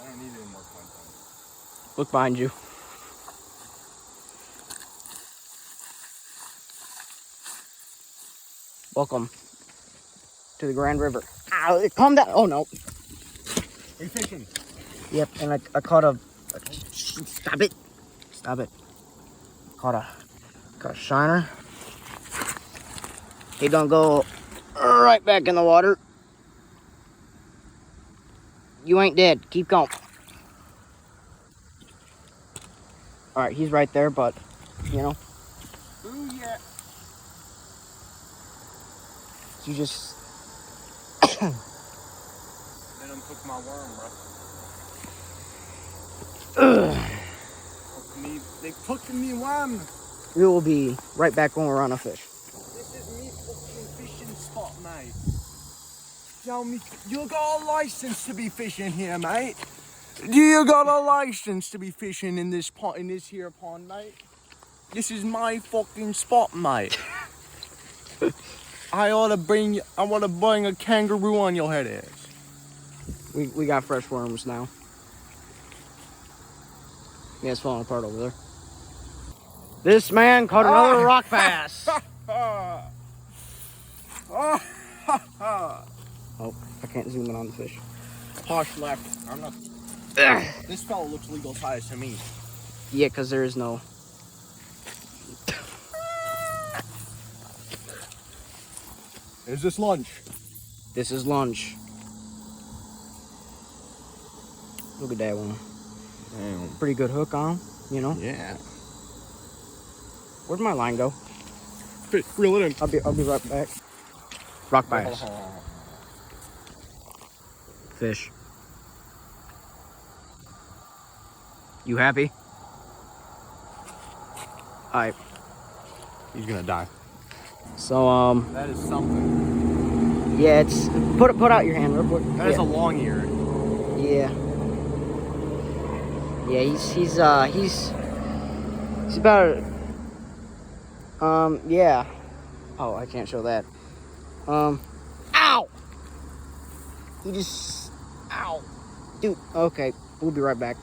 I don't need any more content. Look behind you. Welcome to the Grand River. Ow, calm down. Oh, no. Are you fishing? Yep, and I caught a... Stop it. Stop it. Caught a shiner. He don't go right back in the water. You ain't dead. Keep going. All right, he's right there, but, you know. Ooh, yeah. You just... They done took my worm, bro. They took me worm. We will be right back when we're on a fish. This is me fucking fishing spot, mate. Tell me, you got a license to be fishing here, mate? Do you got a license to be fishing in this pond, in this here pond, mate? This is my fucking spot, mate. I wanna bring a kangaroo on your head ass. We got fresh worms now. Yeah, it's falling apart over there. This man caught another rock bass. Oh, I can't zoom in on the fish. Harsh left. I'm not. This fella looks legal size to me. Yeah, because there is no... Is this lunch? This is lunch. Look at that one. Damn. Pretty good hook on, you know? Yeah. Where'd my line go? Reel it in. I'll be right back. Rock bass. Fish. You happy? Alright. He's gonna die. So, That is something. yeah, it's... Put out your hand real quick. That is a long ear. Yeah. Yeah, he's about... yeah. Oh, I can't show that. Ow! He just... Ow. Dude, okay. We'll be right back.